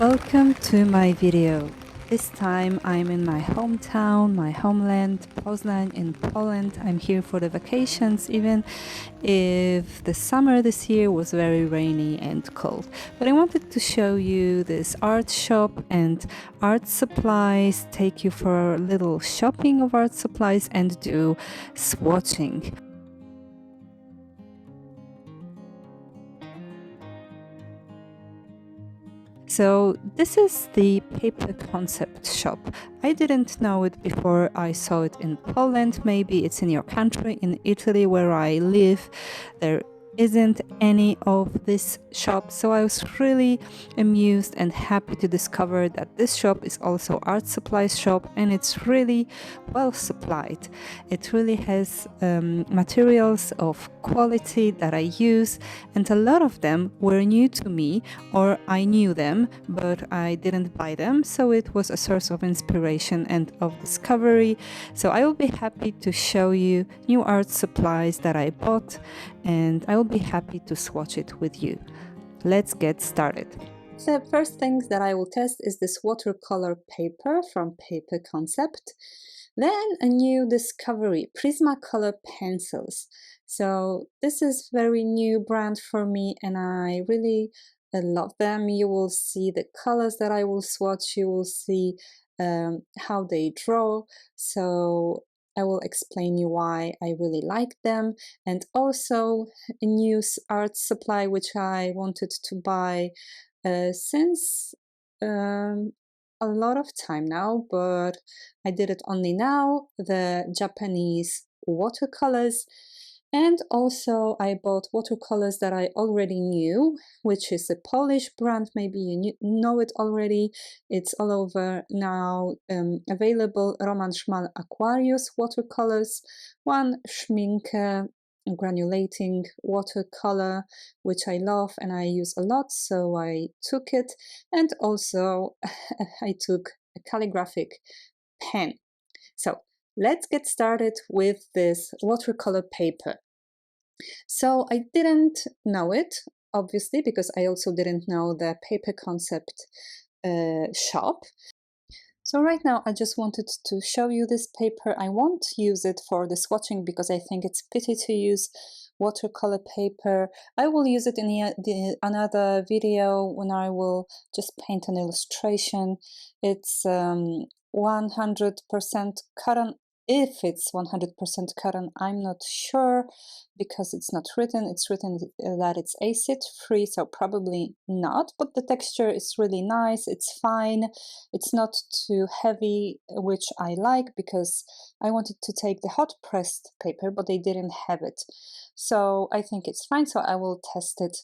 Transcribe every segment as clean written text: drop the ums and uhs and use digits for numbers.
Welcome to my video. This time I'm in my hometown, my homeland, Poznań in Poland. I'm here for the vacations, even if the summer this year was very rainy and cold. But I wanted to show you this art shop and art supplies, take you for a little shopping of art supplies and do swatching. So this is the paper concept shop. I didn't know it before I saw it in Poland. Maybe it's in your country. In Italy, where I live, there isn't any of this shop, so I was really amused and happy to discover that this shop is also art supplies shop, and it's really well supplied. It really has materials of quality that I use, and a lot of them were new to me, or I knew them but I didn't buy them, so it was a source of inspiration and of discovery. So I will be happy to show you new art supplies that I bought, and I will be happy to swatch it with you. Let's get started. The first thing that I will test is this watercolor paper from Paper Concept. Then a new discovery, Prismacolor Pencils. So this is very new brand for me, and I really love them. You will see the colors that I will swatch. You will see how they draw. So I will explain you why I really like them, and also a new art supply which I wanted to buy since a lot of time now, but I did it only now, the Japanese Watercolors. And also I bought watercolors that I already knew, which is a Polish brand. Maybe you know it already. It's all over now available. Roman Szmal Aquarius watercolors, one Schmincke Granulating watercolor, which I love and I use a lot, so I took it. And also I took a calligraphic pen. So let's get started with this watercolor paper. So I didn't know it, obviously, because I also didn't know the Paper Concept shop. So right now I just wanted to show you this paper. I won't use it for the swatching because I think it's pity to use watercolor paper. I will use it in another video when I will just paint an illustration. It's 100% cotton. If it's 100% cotton, I'm not sure because it's not written. It's written that it's acid free, so probably not, but the texture is really nice. It's fine. It's not too heavy, which I like because I wanted to take the hot pressed paper, but they didn't have it. So I think it's fine. So I will test it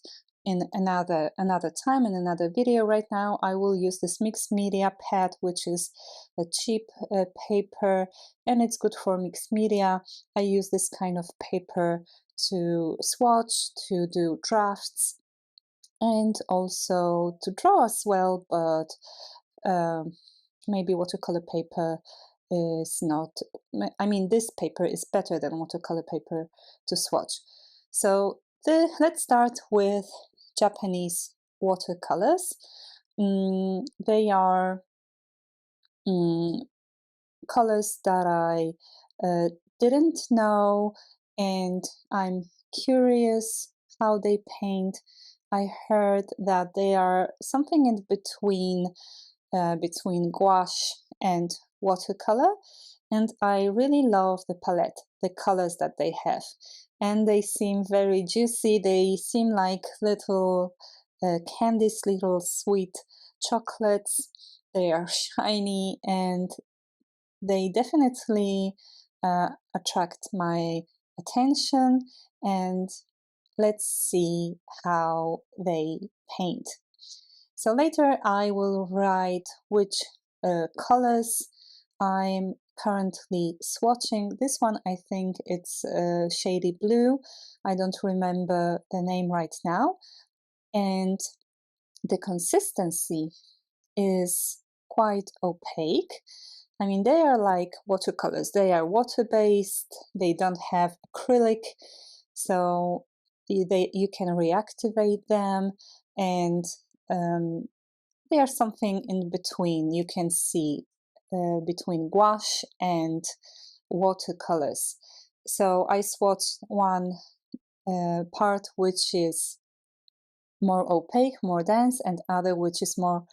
in another time, in another video. Right now I will use this mixed media pad, which is a cheap paper, and it's good for mixed media. I use this kind of paper to swatch, to do drafts, and also to draw as well, but maybe watercolor paper is not, I mean, this paper is better than watercolor paper to swatch. So let's start with Japanese watercolors. They are colors that I didn't know, and I'm curious how they paint. I heard that they are something in between gouache and watercolor, and I really love the palette, the colors that they have, and they seem very juicy. They seem like little candies, little sweet chocolates. They are shiny, and they definitely attract my attention. And let's see how they paint. So later I will write which colors I'm currently swatching. This one, I think it's shady blue. I don't remember the name right now. And the consistency is quite opaque. I mean, they are like watercolors. They are water-based. They don't have acrylic, so you can reactivate them, and they are something in between. You can see between gouache and watercolors. So I swatched one part which is more opaque, more dense, and other which is more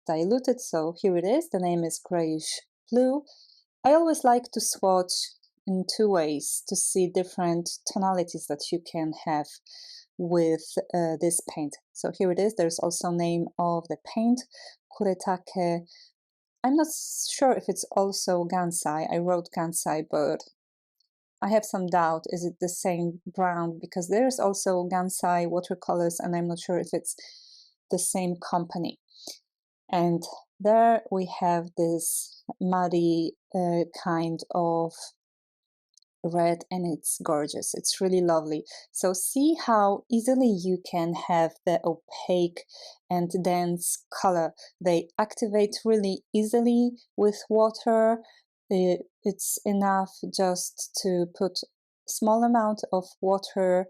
diluted. So here it is. The name is grayish blue. I always like to swatch in two ways to see different tonalities that you can have with this paint. So here it is. There's also name of the paint, Kuretake. I'm not sure if it's also Gansai. I wrote Gansai, but I have some doubt. Is it the same brand? Because there's also Gansai Watercolors, and I'm not sure if it's the same company. And there we have this muddy kind of red, and it's gorgeous. It's really lovely. So see how easily you can have the opaque and dense color. They activate really easily with water. It's enough just to put small amount of water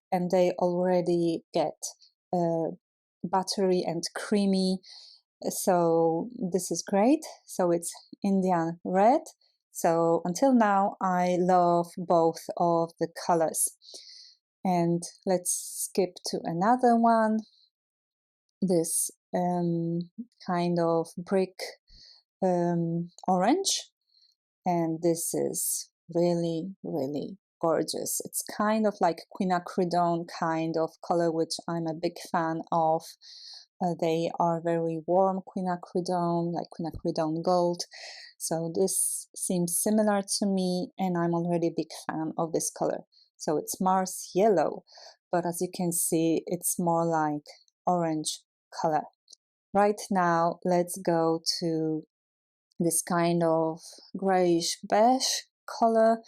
and they already get buttery and creamy. So this is great. So it's Indian red. So until now, I love both of the colors. And let's skip to another one. This kind of brick orange. And this is really, really gorgeous. It's kind of like quinacridone kind of color, which I'm a big fan of. They are very warm quinacridone, like quinacridone gold. So this seems similar to me, and I'm already a big fan of this color. So it's Mars yellow, but as you can see, it's more like orange color. Right now, let's go to this kind of grayish beige color,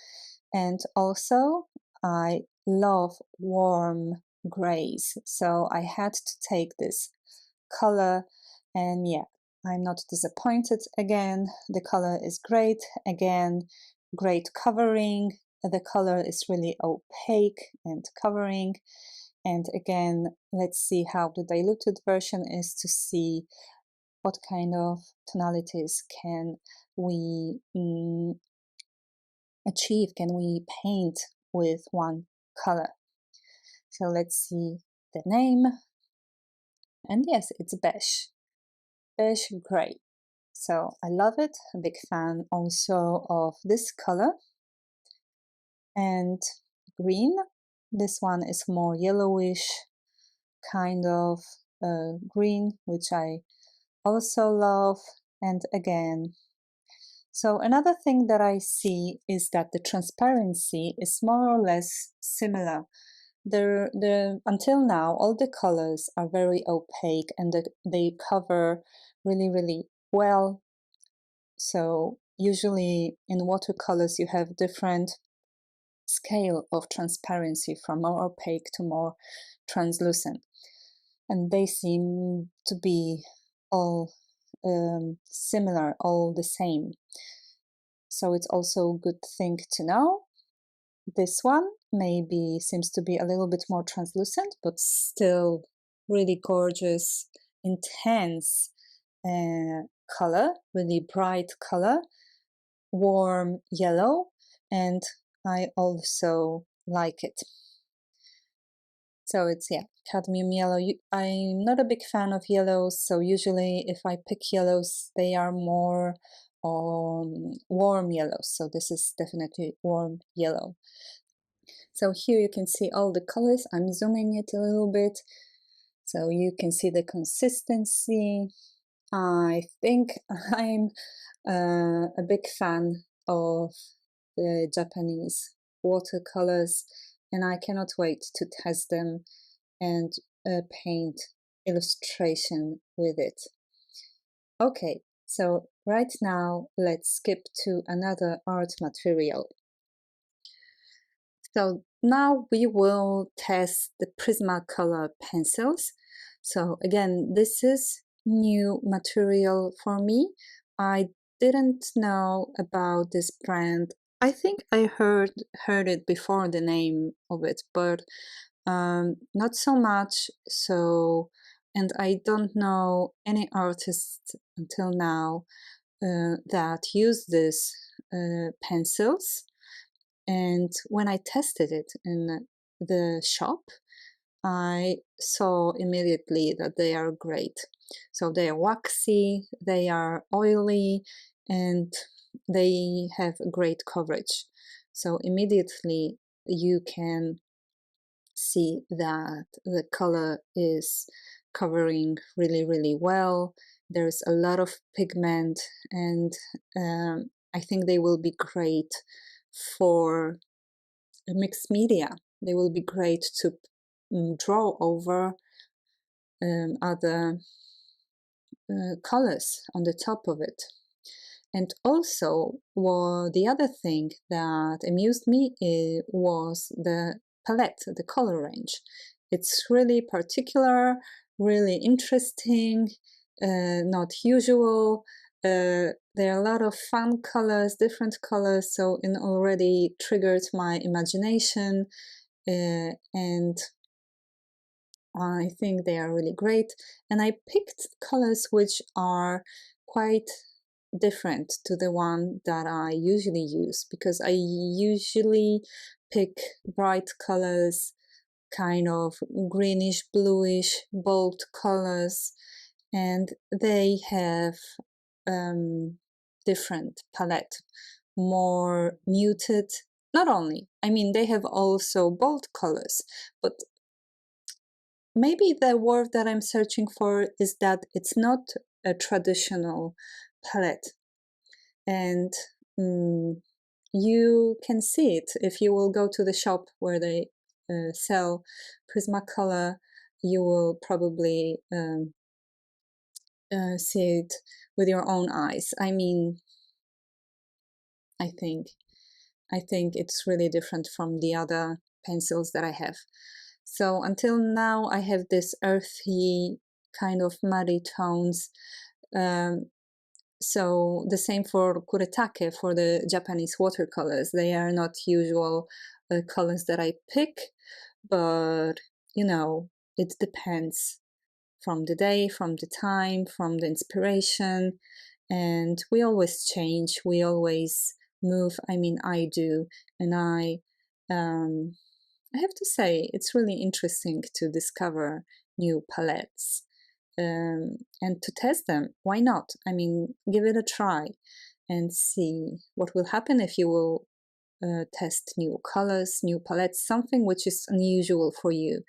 and also I love warm grays, so I had to take this color, and yeah, I'm not disappointed. Again, the color is great. Again, great covering. The color is really opaque and covering. And again, let's see how the diluted version is to see what kind of tonalities can we achieve, can we paint with one color. So let's see the name. And yes, it's beige gray. So I love it. A big fan also of this color. And green. This one is more yellowish kind of green, which I also love. And again, so another thing that I see is that the transparency is more or less similar. Until now, all the colors are very opaque and they cover really, really well. So usually in watercolors you have different scale of transparency from more opaque to more translucent. And they seem to be all similar, all the same. So it's also a good thing to know. This one maybe seems to be a little bit more translucent, but still really gorgeous, intense color, really bright color, warm yellow, and I also like it. So it's, yeah, cadmium yellow. I'm not a big fan of yellows, so usually if I pick yellows, they are more warm yellows. So this is definitely warm yellow. So here you can see all the colors. I'm zooming it a little bit so you can see the consistency. I think I'm a big fan of the Japanese watercolors, and I cannot wait to test them and paint illustration with it. Okay, so right now let's skip to another art material. So now we will test the Prismacolor pencils. So again, this is new material for me. I didn't know about this brand. I think I heard it before, the name of it, but not so much. So and I don't know any artist until now that use these pencils. And when I tested it in the shop, I saw immediately that they are great. So they are waxy, they are oily, and they have great coverage. So immediately you can see that the color is covering really, really well. There's a lot of pigment, and I think they will be great for mixed media. They will be great to draw over other colors on the top of it. And also, the other thing that amused me was the palette, the color range. It's really particular, really interesting, not usual. There are a lot of fun colors, different colors, so it already triggered my imagination, and I think they are really great. And I picked colors which are quite different to the one that I usually use, because I usually pick bright colors, kind of greenish, bluish, bold colors, and they have different palette, more muted. Not only, I mean, they have also bold colors, but maybe the word that I'm searching for is that it's not a traditional palette. And you can see it if you will go to the shop where they sell Prismacolor. You will probably see it with your own eyes. I mean, I think it's really different from the other pencils that I have. So until now, I have this earthy kind of muddy tones. So the same for Kuretake, for the Japanese watercolors. They are not usual colors that I pick, but you know, it depends from the day, from the time, from the inspiration, and we always change, we always move. I mean, I do, and I have to say, it's really interesting to discover new palettes and to test them. Why not? I mean, give it a try and see what will happen if you will test new colors, new palettes, something which is unusual for you.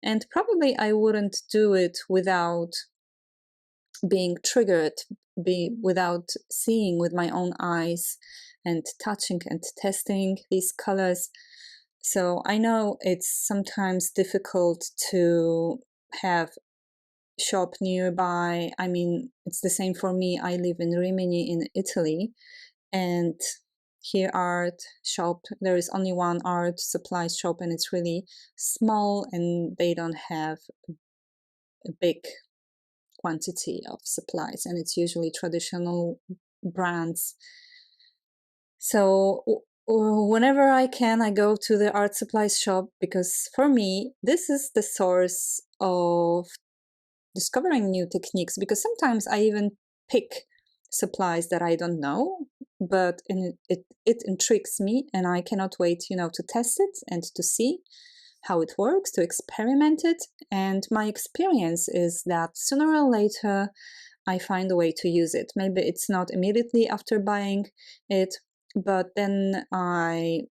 And probably I wouldn't do it without being triggered, without seeing with my own eyes and touching and testing these colors. So I know it's sometimes difficult to have shop nearby. I mean, it's the same for me. I live in Rimini in Italy, and here art shop, there is only one art supply shop, and it's really small, and they don't have a big quantity of supplies, and it's usually traditional brands. So whenever I can, I go to the art supplies shop, because for me, this is the source of discovering new techniques, because sometimes I even pick supplies that I don't know, but it intrigues me, and I cannot wait, you know, to test it and to see how it works, to experiment it. And my experience is that sooner or later I find a way to use it. Maybe it's not immediately after buying it, but then I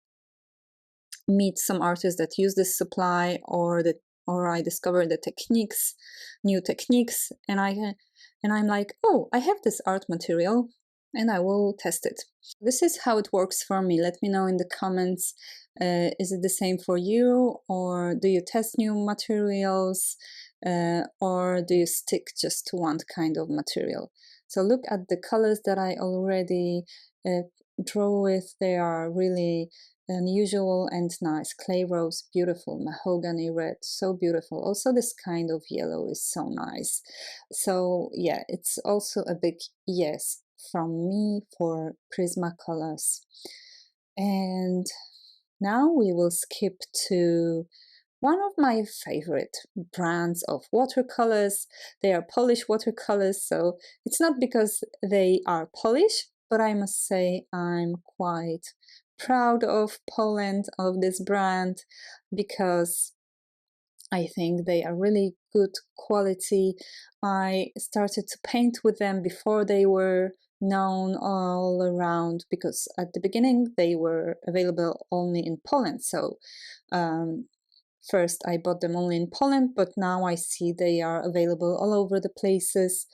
meet some artists that use this supply, or I discover the techniques, new techniques, and I'm like, oh, I have this art material, and I will test it. This is how it works for me. Let me know in the comments. Is it the same for you, or do you test new materials, or do you stick just to one kind of material? So look at the colors that I already draw with. They are really unusual and nice. Clay rose, beautiful. Mahogany red, so beautiful. Also this kind of yellow is so nice. So yeah, it's also a big yes from me for Prismacolors. And now we will skip to one of my favorite brands of watercolors. They are Polish watercolors, so it's not because they are Polish, but I must say I'm quite proud of Poland, of this brand, because I think they are really good quality. I started to paint with them before they were known all around, because at the beginning they were available only in Poland. So first I bought them only in Poland, but now I see they are available all over the places,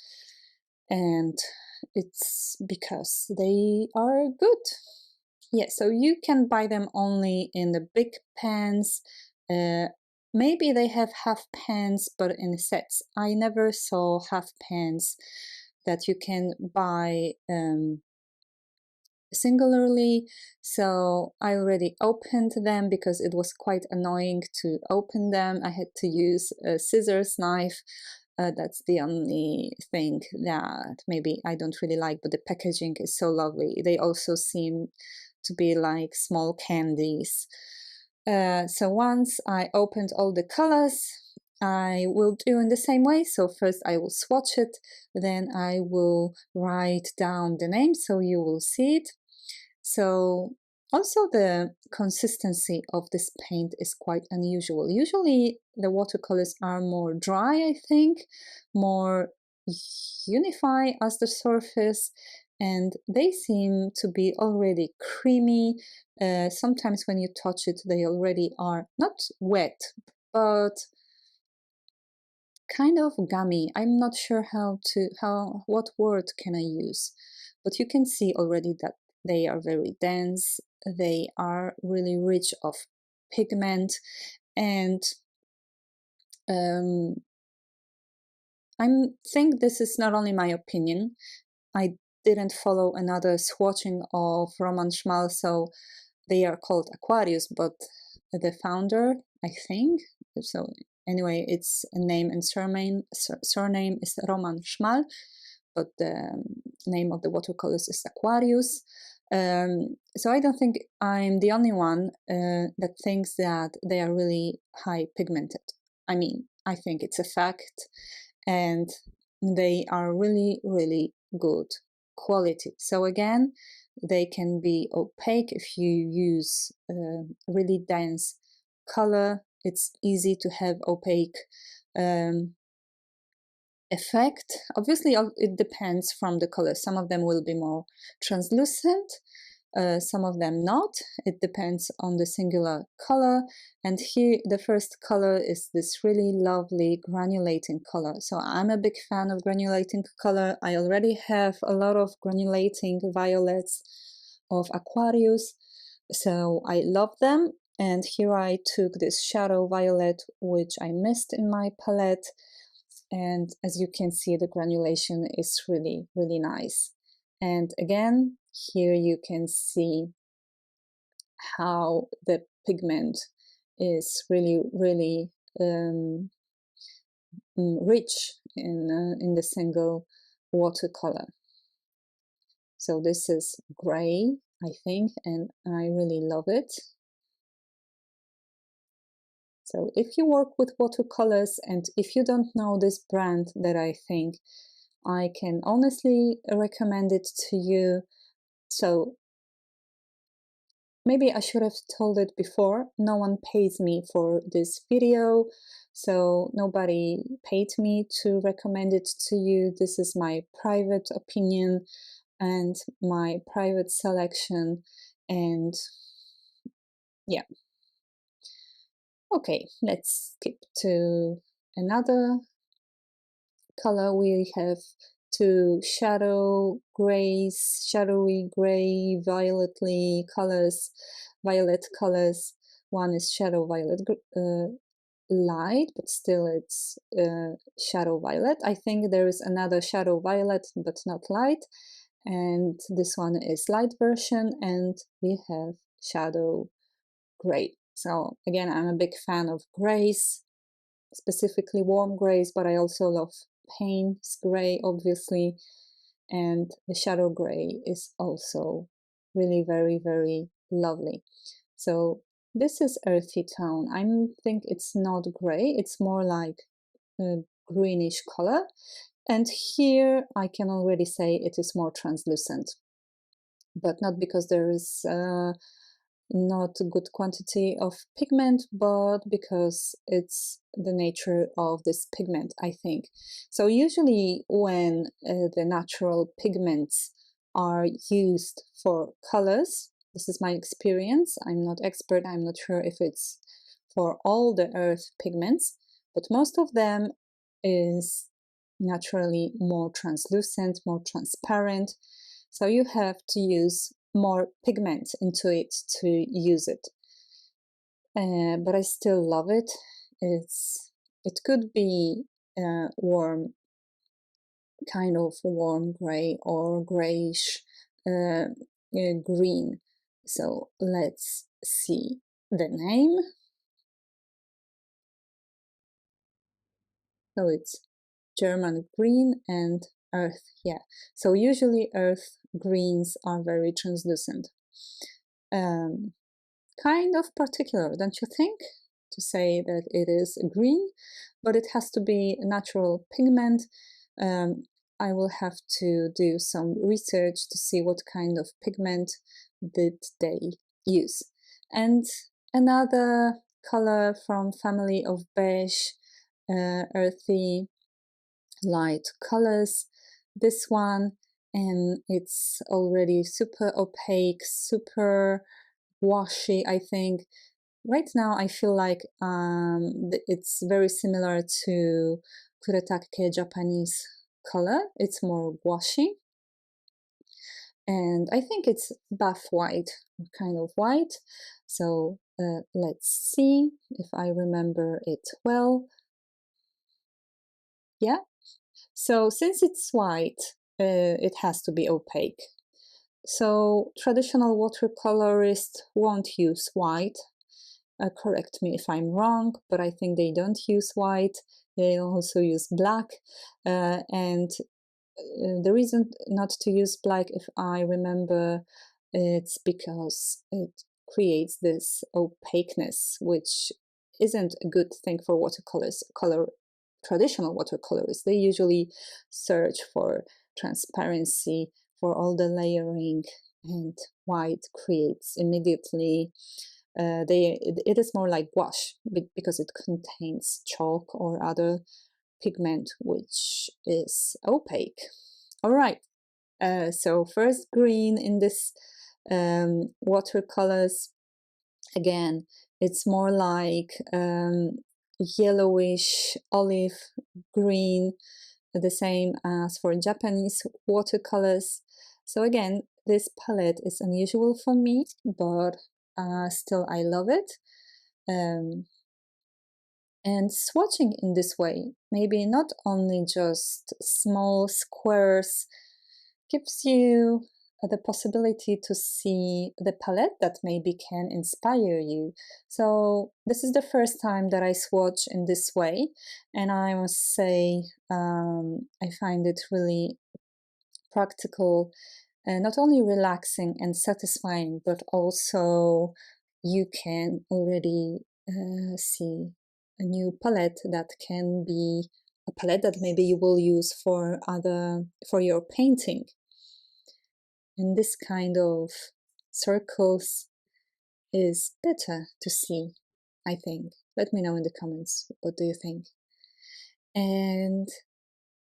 and it's because they are good. Yeah, so you can buy them only in the big pans. Maybe they have half pans, but in sets. I never saw half pans that you can buy singularly. So I already opened them because it was quite annoying to open them. I had to use a scissors knife. That's the only thing that maybe I don't really like, but the packaging is so lovely. They also seem to be like small candies. So once I opened all the colors, I will do in the same way. So first I will swatch it, then I will write down the name so you will see it. So also the consistency of this paint is quite unusual. Usually the watercolors are more dry, I think, more unify as the surface, and they seem to be already creamy. Sometimes when you touch it, they already are not wet, but kind of gummy. I'm not sure what word can I use, but you can see already that they are very dense. They are really rich of pigment, and I think this is not only my opinion. I didn't follow another swatching of Roman Szmal, so they are called Aquarius, but the founder, I think, so anyway, it's a name and surname is Roman Szmal, but the name of the watercolors is Aquarius. So I don't think I'm the only one that thinks that they are really high pigmented. I mean, I think it's a fact, and they are really, really good quality. So again, they can be opaque if you use really dense color. It's easy to have opaque effect. Obviously, it depends from the color. Some of them will be more translucent, some of them not. It depends on the singular color. And here the first color is this really lovely granulating color. So I'm a big fan of granulating color. I already have a lot of granulating violets of Aquarius, so I love them. And here I took this shadow violet, which I missed in my palette. And as you can see, the granulation is really, really nice. And again, here you can see how the pigment is really, really rich in the single watercolor. So this is gray, I think, and I really love it. So if you work with watercolors and if you don't know this brand that I think, I can honestly recommend it to you. So maybe I should have told it before. No one pays me for this video, so nobody paid me to recommend it to you. This is my private opinion and my private selection, and yeah. Okay, let's skip to another color. We have two shadowy gray, violet colors. One is shadow violet light, but still it's shadow violet. I think there is another shadow violet, but not light. And this one is light version, and we have shadow gray. So again, I'm a big fan of grays, specifically warm grays, but I also love Payne's gray, obviously, and the shadow gray is also really very, very lovely. So This is earthy tone. I think it's not gray, it's more like a greenish color. And here I can already say it is more translucent, but not because there is not a good quantity of pigment, but because it's the nature of this pigment, I think. So usually when the natural pigments are used for colors, this is my experience, I'm not expert, I'm not sure if it's for all the earth pigments, but most of them is naturally more translucent, more transparent. So you have to use more pigment into it to use it. But I still love it. It could be warm, kind of warm gray or grayish green. So let's see the name. So it's German green and earth, yeah. So usually earth greens are very translucent. Kind of particular, don't you think? To say that it is green, but it has to be natural pigment. I will have to do some research to see what kind of pigment did they use. And another color from family of beige, earthy, light colors. This one, and it's already super opaque, super washy, I think. Right now, I feel like it's very similar to Kuretake Japanese color. It's more washy. And I think it's buff white, kind of white. So let's see if I remember it well. Yeah. So since it's white, it has to be opaque. So traditional watercolorists won't use white. Correct me if I'm wrong, but I think they don't use white. They also use black. And the reason not to use black, if I remember, it's because it creates this opaqueness, which isn't a good thing for watercolors. Traditional watercolorists, they usually search for transparency, for all the layering, and white creates immediately it is more like gouache because it contains chalk or other pigment which is opaque. All right, so first green in this watercolors. Again, it's more like yellowish olive green, the same as for Japanese watercolors. So again, this palette is unusual for me, but still I love it. And swatching in this way, maybe not only just small squares, gives you the possibility to see the palette that maybe can inspire you. So this is the first time that I swatch in this way, and I must say I find it really practical, not only relaxing and satisfying, but also you can already see a new palette that can be a palette that maybe you will use for your painting. And this kind of circles is better to see, I think. Let me know in the comments, what do you think? And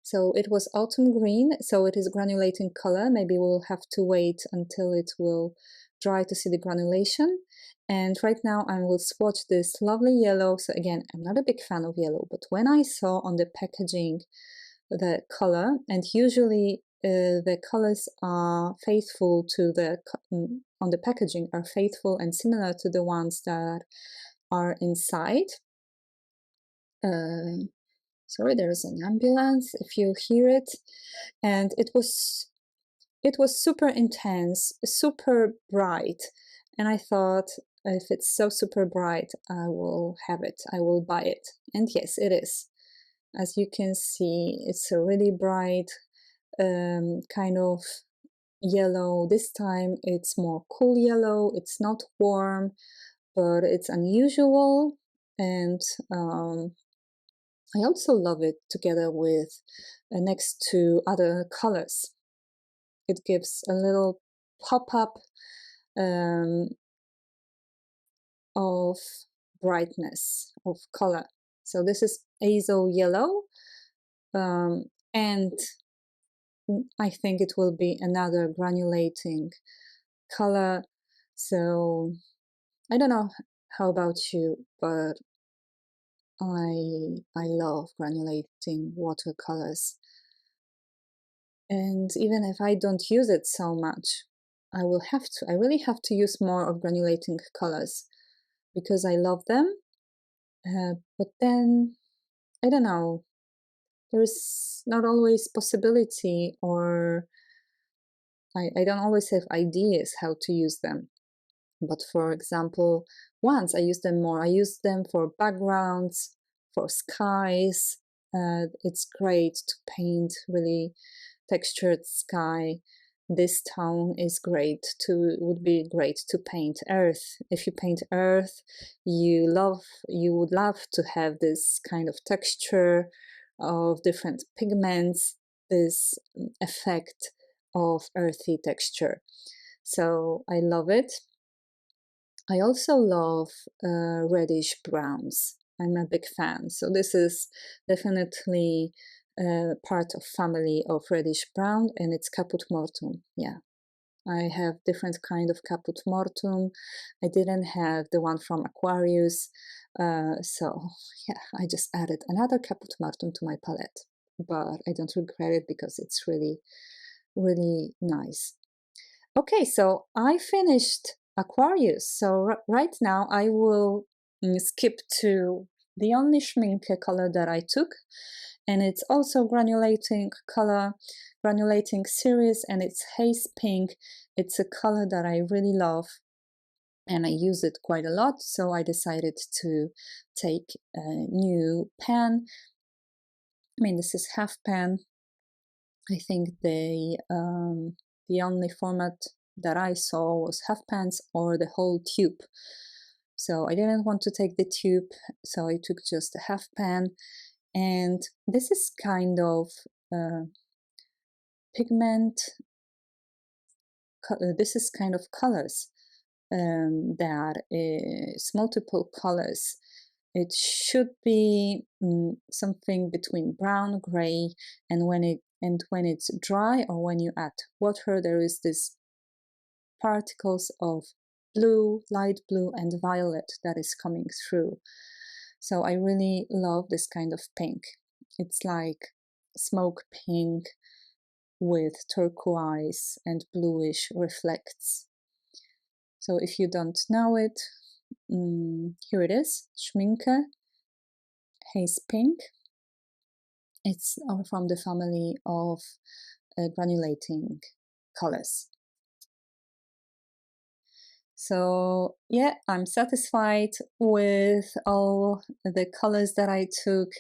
so it was autumn green, so it is granulating color. Maybe we'll have to wait until it will dry to see the granulation. And right now I will swatch this lovely yellow. So again, I'm not a big fan of yellow, but when I saw on the packaging the color, and usually the colors are faithful to on the packaging are faithful and similar to the ones that are inside. Sorry, there is an ambulance if you hear it. And it was super intense, super bright. And I thought, if it's so super bright, I will have it, I will buy it. And yes, it is. As you can see, it's a really bright kind of yellow. This time it's more cool yellow, it's not warm, but it's unusual, and I also love it together with next to other colors. It gives a little pop-up of brightness of color. So this is azo yellow, and I think it will be another granulating color. So I don't know how about you, but I love granulating watercolors. And even if I don't use it so much, I really have to use more of granulating colors because I love them. But then, I don't know, there's not always possibility, or I don't always have ideas how to use them. But for example, once I used them more. I used them for backgrounds, for skies. It's great to paint really textured sky. This tone is would be great to paint earth. If you paint earth, you would love to have this kind of texture of different pigments, this effect of earthy texture. So I love it. I also love reddish browns. I'm a big fan. So this is definitely part of family of reddish brown, and it's caput mortuum. Yeah, I have different kind of caput mortuum. I didn't have the one from Aquarius, so yeah, I just added another caput mortuum to my palette, but I don't regret it because it's really, really nice. Okay, so I finished Aquarius. So right now I will skip to the only Schmincke color that I took, and it's also granulating series, and it's haze pink. It's a color that I really love, and I use it quite a lot, so I decided to take a new pen. I mean, this is half pen. I think the only format that I saw was half pens or the whole tube. So I didn't want to take the tube, so I took just a half pen. And this is kind of pigment, this is kind of colors that is multiple colors. It should be something between brown, gray, and when it's dry or when you add water, there is this particles of blue, light blue, and violet that is coming through. So I really love this kind of pink. It's like smoke pink with turquoise and bluish reflects. So if you don't know it, here it is, Schmincke Haze Pink. It's from the family of granulating colors. So yeah, I'm satisfied with all the colors that I took,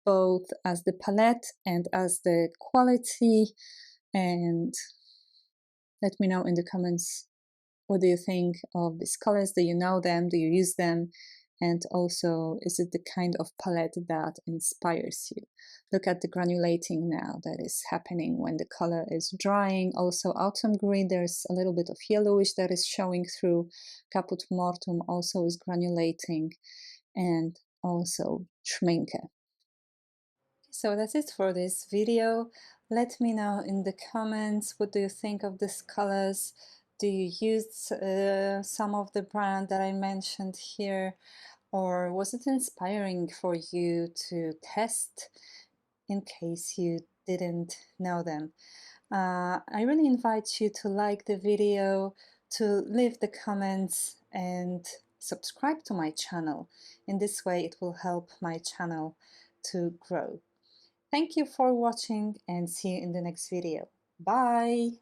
both as the palette and as the quality. And let me know in the comments, what do you think of these colors? Do you know them? Do you use them? And also, is it the kind of palette that inspires you? Look at the granulating now that is happening when the color is drying. Also, autumn green, there's a little bit of yellowish that is showing through. Caput mortuum also is granulating, and also Schmincke. So that's it for this video. Let me know in the comments, what do you think of these colors? Do you use some of the brand that I mentioned here? Or was it inspiring for you to test in case you didn't know them? I really invite you to like the video, to leave the comments, and subscribe to my channel. In this way it will help my channel to grow. Thank you for watching, and see you in the next video. Bye!